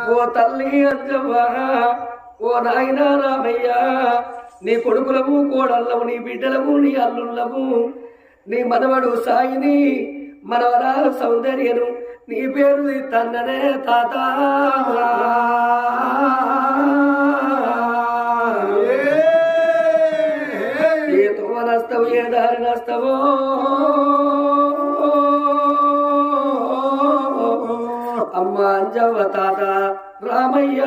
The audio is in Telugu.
ఓ తల్లి అంజవ్వా ఓ నాయన రామయ్య నీ కొడుకులము కోడళ్ళము నీ బిడ్డలము నీ అల్లుళ్ళము నీ మనవడు సాయిని మనవరాలు సౌందర్యను నీ పేరు తన్ననే తాత ఏ తోమనస్తవు ఏ దారి నస్తవో అమ్మ అంజవ్వ తాత రామయ్య